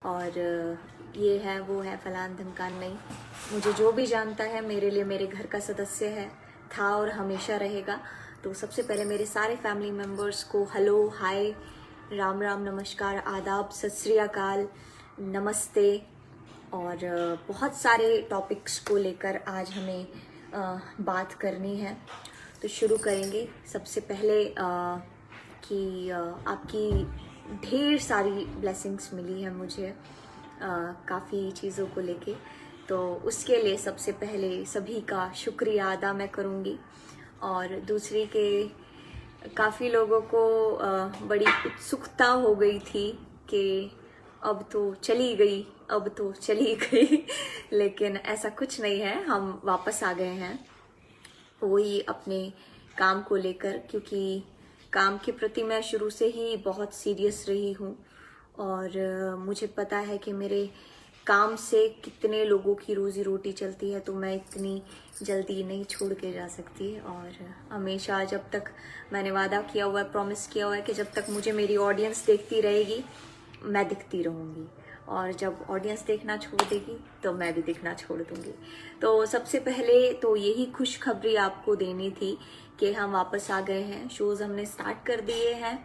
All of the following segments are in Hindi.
और ये है वो है फलान धमकान नहीं। मुझे जो भी जानता है मेरे लिए मेरे घर का सदस्य है, था और हमेशा रहेगा। तो सबसे पहले मेरे सारे फैमिली मेम्बर्स को हेलो, हाय, राम राम, नमस्कार, आदाब, सत श्री अकाल, नमस्ते। और बहुत सारे टॉपिक्स को लेकर आज हमें बात करनी है, तो शुरू करेंगे। सबसे पहले कि आपकी ढेर सारी ब्लेसिंग्स मिली है मुझे काफ़ी चीज़ों को लेके, तो उसके लिए सबसे पहले सभी का शुक्रिया अदा मैं करूँगी। और दूसरी के काफ़ी लोगों को बड़ी उत्सुकता हो गई थी कि अब तो चली गई, अब तो चली गई लेकिन ऐसा कुछ नहीं है, हम वापस आ गए हैं वही अपने काम को लेकर, क्योंकि काम के प्रति मैं शुरू से ही बहुत सीरियस रही हूँ और मुझे पता है कि मेरे काम से कितने लोगों की रोजी रोटी चलती है, तो मैं इतनी जल्दी नहीं छोड़ के जा सकती। और हमेशा जब तक मैंने वादा किया हुआ है, प्रॉमिस किया हुआ है कि जब तक मुझे मेरी ऑडियंस देखती रहेगी मैं दिखती रहूँगी, और जब ऑडियंस देखना छोड़ देगी तो मैं भी दिखना छोड़ दूँगी। तो सबसे पहले तो यही खुशखबरी आपको देनी थी कि हम वापस आ गए हैं, शोज़ हमने स्टार्ट कर दिए हैं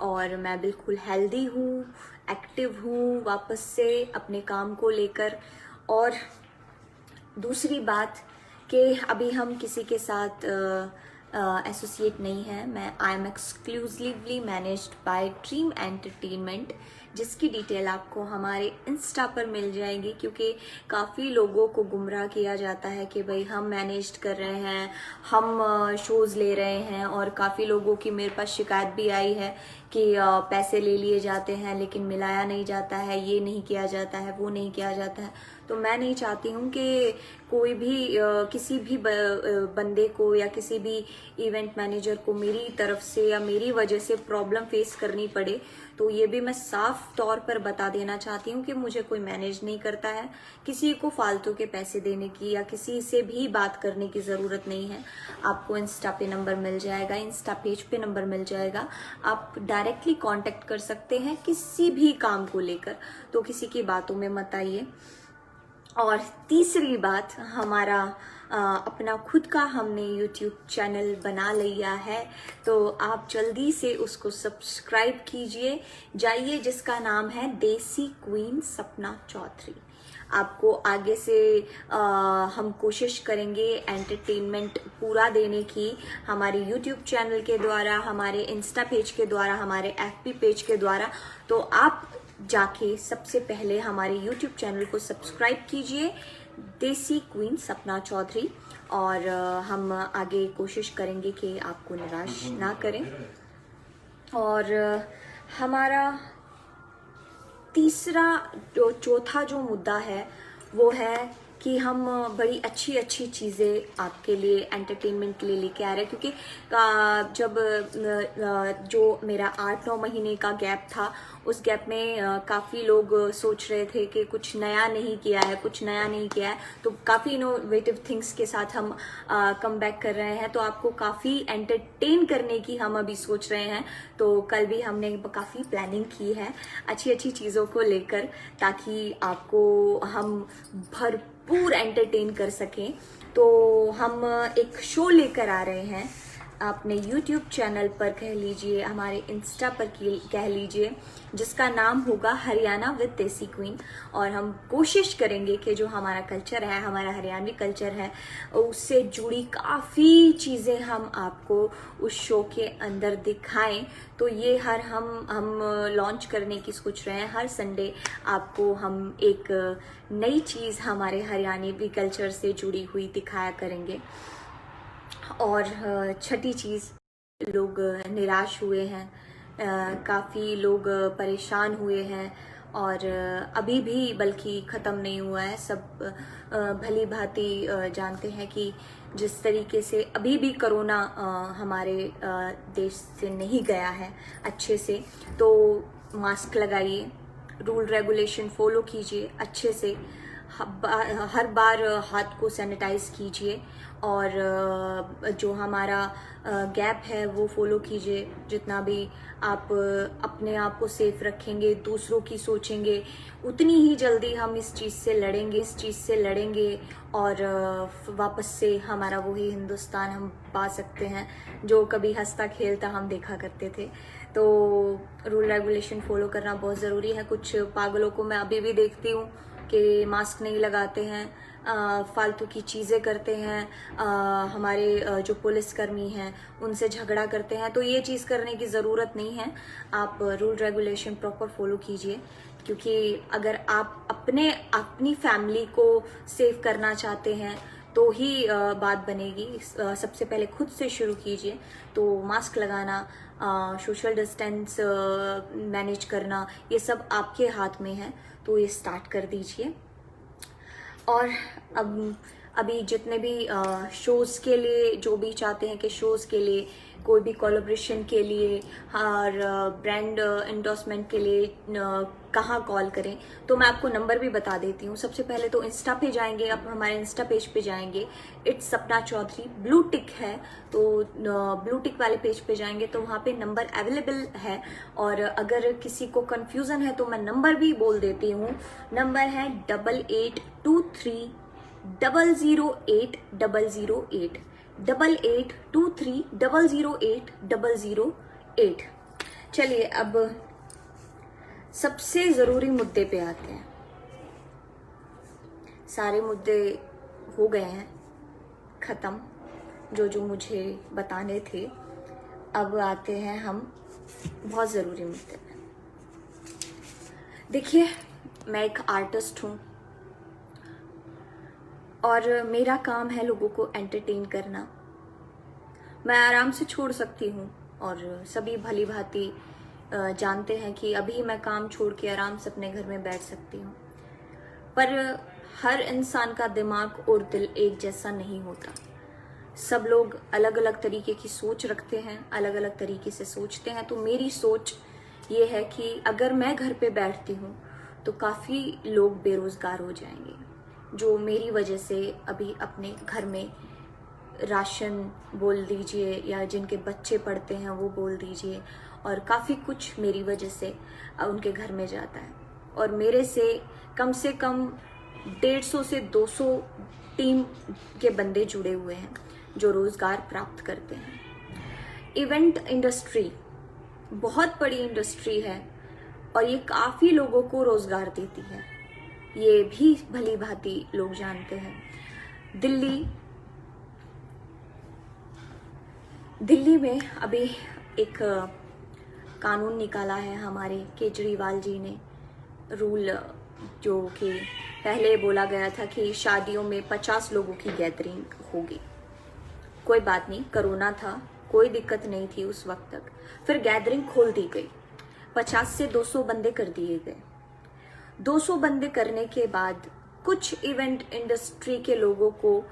और मैं बिल्कुल हेल्दी हूँ, एक्टिव हूँ वापस से अपने काम को लेकर। और दूसरी बात कि अभी हम किसी के साथ एसोसिएट नहीं है। मैं I am exclusively managed by dream entertainment, जिसकी डिटेल आपको हमारे इंस्टा पर मिल जाएगी, क्योंकि काफ़ी लोगों को गुमराह किया जाता है कि भाई हम मैनेज कर रहे हैं, हम शोज़ ले रहे हैं, और काफ़ी लोगों की मेरे पास शिकायत भी आई है कि पैसे ले लिए जाते हैं लेकिन मिलाया नहीं जाता है, ये नहीं किया जाता है, वो नहीं किया जाता है। तो मैं नहीं चाहती हूँ कि कोई भी किसी भी बंदे को या किसी भी इवेंट मैनेजर को मेरी तरफ से या मेरी वजह से प्रॉब्लम फेस करनी पड़े। तो ये भी मैं साफ तौर पर बता देना चाहती हूँ कि मुझे कोई मैनेज नहीं करता है, किसी को फालतू के पैसे देने की या किसी से भी बात करने की ज़रूरत नहीं है। आपको इंस्टा पे नंबर मिल जाएगा, इंस्टा पेज पे नंबर मिल जाएगा, आप डायरेक्टली कांटेक्ट कर सकते हैं किसी भी काम को लेकर, तो किसी की बातों में मत आइए। और तीसरी बात, हमारा अपना खुद का हमने यूट्यूब चैनल बना लिया है, तो आप जल्दी से उसको सब्सक्राइब कीजिए जाइए, जिसका नाम है देसी क्वीन सपना चौधरी। आपको आगे से हम कोशिश करेंगे एंटरटेनमेंट पूरा देने की, हमारे यूट्यूब चैनल के द्वारा, हमारे इंस्टा पेज के द्वारा, हमारे एफबी पेज के द्वारा। तो आप जाके सबसे पहले हमारे यूट्यूब चैनल को सब्सक्राइब कीजिए, देसी क्वीन सपना चौधरी, और हम आगे कोशिश करेंगे कि आपको निराश ना करें। और हमारा तीसरा चौथा जो मुद्दा है वो है कि हम बड़ी अच्छी अच्छी चीज़ें आपके लिए एंटरटेनमेंट के लिए लेके आ रहे हैं, क्योंकि जब जो मेरा 8-9 महीने का गैप था, उस गैप में काफ़ी लोग सोच रहे थे कि कुछ नया नहीं किया है, कुछ नया नहीं किया है, तो काफ़ी इनोवेटिव थिंग्स के साथ हम कम बैक कर रहे हैं। तो आपको काफ़ी एंटरटेन करने की हम अभी सोच रहे हैं। तो कल भी हमने काफ़ी प्लानिंग की है अच्छी अच्छी चीज़ों को लेकर, ताकि आपको हम भरपूर एंटरटेन कर सकें। तो हम एक शो लेकर आ रहे हैं अपने YouTube चैनल पर, कह लीजिए हमारे इंस्टा पर कह लीजिए, जिसका नाम होगा हरियाणा विद देसी क्वीन। और हम कोशिश करेंगे कि जो हमारा कल्चर है, हमारा हरियाणवी कल्चर है, उससे जुड़ी काफ़ी चीज़ें हम आपको उस शो के अंदर दिखाएं। तो ये हम लॉन्च करने की सोच रहे हैं। हर संडे आपको हम एक नई चीज़ हमारे हरियाणवी कल्चर से जुड़ी हुई दिखाया करेंगे। और छठी चीज़, लोग निराश हुए हैं, काफ़ी लोग परेशान हुए हैं, और अभी भी बल्कि ख़त्म नहीं हुआ है। सब भली भांति जानते हैं कि जिस तरीके से अभी भी कोरोना हमारे देश से नहीं गया है अच्छे से, तो मास्क लगाइए, रूल रेगुलेशन फॉलो कीजिए अच्छे से, हर बार हाथ को सैनिटाइज कीजिए और जो हमारा गैप है वो फॉलो कीजिए। जितना भी आप अपने आप को सेफ रखेंगे, दूसरों की सोचेंगे, उतनी ही जल्दी हम इस चीज़ से लड़ेंगे और वापस से हमारा वही हिंदुस्तान हम पा सकते हैं जो कभी हंसता खेलता हम देखा करते थे। तो रूल रेगुलेशन फॉलो करना बहुत ज़रूरी है। कुछ पागलों को मैं अभी भी देखती हूँ कि मास्क नहीं लगाते हैं, फालतू की चीज़ें करते हैं, हमारे जो पुलिसकर्मी हैं उनसे झगड़ा करते हैं। तो ये चीज़ करने की ज़रूरत नहीं है। आप रूल रेगुलेशन प्रॉपर फॉलो कीजिए, क्योंकि अगर आप अपनी फैमिली को सेव करना चाहते हैं तो ही बात बनेगी। सबसे पहले खुद से शुरू कीजिए। तो मास्क लगाना, सोशल डिस्टेंस मैनेज करना, ये सब आपके हाथ में है, तो ये स्टार्ट कर दीजिए। और अभी जितने भी शोज़ के लिए जो भी चाहते हैं कि शोज़ के लिए कोई भी कोलैबोरेशन के लिए और ब्रांड एंडोर्समेंट के लिए कहाँ कॉल करें, तो मैं आपको नंबर भी बता देती हूँ। सबसे पहले तो इंस्टा पे जाएंगे, आप हमारे इंस्टा पेज पे जाएंगे, it's Sapna Chaudhary, blue tick है, तो ब्लू टिक वाले पेज पे जाएंगे तो वहाँ पे नंबर अवेलेबल है। और अगर किसी को कन्फ्यूज़न है तो मैं नंबर भी बोल देती हूँ। नंबर है 8823008008 8823008008। चलिए अब सबसे ज़रूरी मुद्दे पे आते हैं। सारे मुद्दे हो गए हैं ख़त्म, जो मुझे बताने थे। अब आते हैं हम बहुत ज़रूरी मुद्दे पे। देखिए, मैं एक आर्टिस्ट हूँ और मेरा काम है लोगों को एंटरटेन करना। मैं आराम से छोड़ सकती हूँ और सभी भली भांति जानते हैं कि अभी मैं काम छोड़ के आराम से अपने घर में बैठ सकती हूँ, पर हर इंसान का दिमाग और दिल एक जैसा नहीं होता। सब लोग अलग अलग तरीके की सोच रखते हैं, अलग अलग तरीके से सोचते हैं। तो मेरी सोच ये है कि अगर मैं घर पे बैठती हूँ तो काफ़ी लोग बेरोज़गार हो जाएंगे, जो मेरी वजह से अभी अपने घर में राशन बोल दीजिए या जिनके बच्चे पढ़ते हैं वो बोल दीजिए, और काफ़ी कुछ मेरी वजह से उनके घर में जाता है। और मेरे से कम 150 से 200 टीम के बंदे जुड़े हुए हैं जो रोज़गार प्राप्त करते हैं। इवेंट इंडस्ट्री बहुत बड़ी इंडस्ट्री है और ये काफ़ी लोगों को रोज़गार देती है, ये भी भली भांति लोग जानते हैं। दिल्ली में अभी एक कानून निकाला है हमारे केजरीवाल जी ने, रूल, जो कि पहले बोला गया था कि शादियों में 50 लोगों की गैदरिंग होगी। कोई बात नहीं, कोरोना था, कोई दिक्कत नहीं थी उस वक्त तक। फिर गैदरिंग खोल दी गई, 50 से 200 बंदे कर दिए गए। 200 बंदे करने के बाद कुछ इवेंट इंडस्ट्री के लोगों को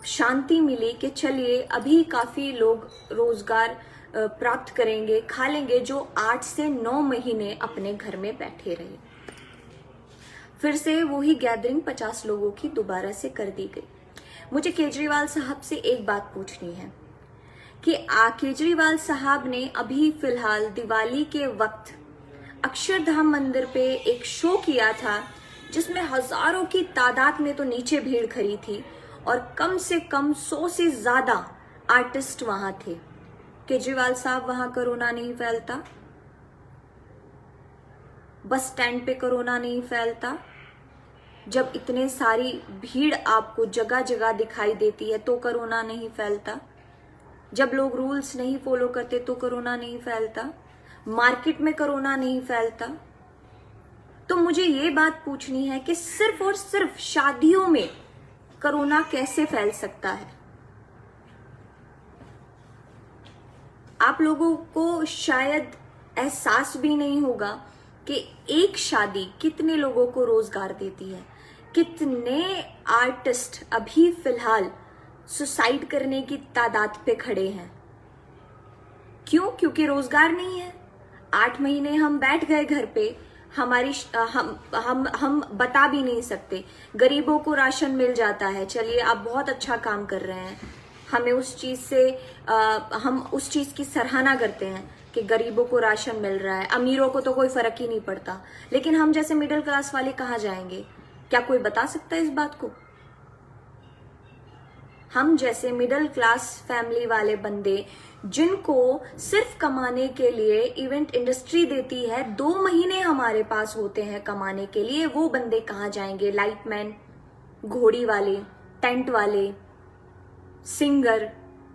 शांति मिली कि चलिए अभी काफ़ी लोग रोज़गार प्राप्त करेंगे, खा लेंगे, जो 8 से 9 महीने अपने घर में बैठे रहे। फिर से वही गैदरिंग 50 लोगों की दोबारा से कर दी गई। मुझे केजरीवाल साहब से एक बात पूछनी है कि केजरीवाल साहब ने अभी फिलहाल दिवाली के वक्त अक्षरधाम मंदिर पे एक शो किया था जिसमें हजारों की तादाद में तो नीचे भीड़ खड़ी थी और कम से कम 100 से ज़्यादा आर्टिस्ट वहां थे। केजरीवाल साहब, वहां कोरोना नहीं फैलता? बस स्टैंड पे कोरोना नहीं फैलता? जब इतने सारी भीड़ आपको जगह जगह दिखाई देती है तो कोरोना नहीं फैलता? जब लोग रूल्स नहीं फॉलो करते तो कोरोना नहीं फैलता? मार्केट में कोरोना नहीं फैलता? तो मुझे ये बात पूछनी है कि सिर्फ और सिर्फ शादियों में कोरोना कैसे फैल सकता है? आप लोगों को शायद एहसास भी नहीं होगा कि एक शादी कितने लोगों को रोजगार देती है। कितने आर्टिस्ट अभी फिलहाल सुसाइड करने की तादाद पे खड़े हैं। क्यों? क्योंकि रोजगार नहीं है। 8 महीने हम बैठ गए घर पे, हमारी हम बता भी नहीं सकते। गरीबों को राशन मिल जाता है, चलिए आप बहुत अच्छा काम कर रहे हैं, हमें उस चीज से हम उस चीज की सराहना करते हैं कि गरीबों को राशन मिल रहा है, अमीरों को तो कोई फर्क ही नहीं पड़ता। लेकिन हम जैसे मिडिल क्लास वाले कहाँ जाएंगे? क्या कोई बता सकता है इस बात को? हम जैसे मिडिल क्लास फैमिली वाले बंदे, जिनको सिर्फ कमाने के लिए इवेंट इंडस्ट्री देती है, 2 महीने हमारे पास होते हैं कमाने के लिए, वो बंदे कहाँ जाएंगे? लाइटमैन, घोड़ी वाले, टेंट वाले, सिंगर,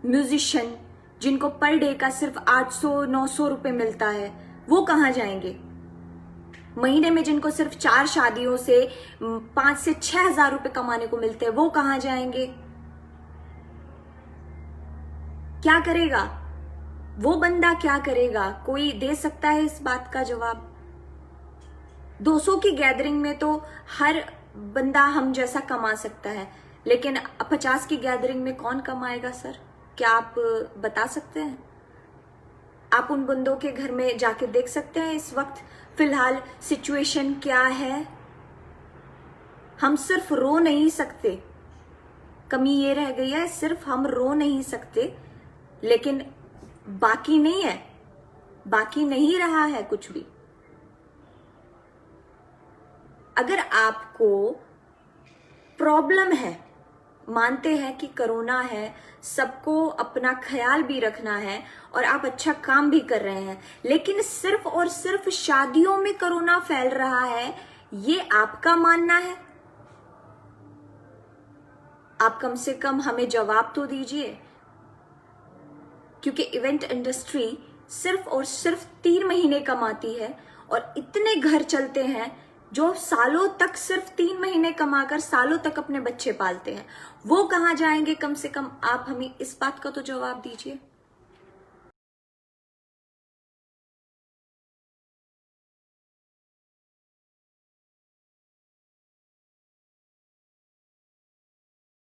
म्यूजिशियन, जिनको पर डे का सिर्फ 800-900 रुपए मिलता है, वो कहाँ जाएंगे? महीने में जिनको सिर्फ 4 शादियों से 5 से 6 हजार रुपए कमाने को मिलते हैं, वो कहाँ जाएंगे? क्या करेगा वो बंदा? क्या करेगा? कोई दे सकता है इस बात का जवाब? 200 की गैदरिंग में तो हर बंदा हम जैसा कमा सकता है, लेकिन 50 की गैदरिंग में कौन कमाएगा सर? क्या आप बता सकते हैं? आप उन बंदों के घर में जाके देख सकते हैं इस वक्त फिलहाल सिचुएशन क्या है? हम सिर्फ रो नहीं सकते, कमी ये रह गई है, सिर्फ हम रो नहीं सकते, लेकिन बाकी नहीं है, बाकी नहीं रहा है कुछ भी। अगर आपको प्रॉब्लम है, मानते हैं कि कोरोना है, सबको अपना ख्याल भी रखना है और आप अच्छा काम भी कर रहे हैं, लेकिन सिर्फ और सिर्फ शादियों में कोरोना फैल रहा है, ये आपका मानना है? आप कम से कम हमें जवाब तो दीजिए, क्योंकि इवेंट इंडस्ट्री सिर्फ और सिर्फ 3 महीने कमाती है और इतने घर चलते हैं जो सालों तक सिर्फ 3 महीने कमाकर सालों तक अपने बच्चे पालते हैं। वो कहाँ जाएंगे? कम से कम आप हमें इस बात का तो जवाब दीजिए।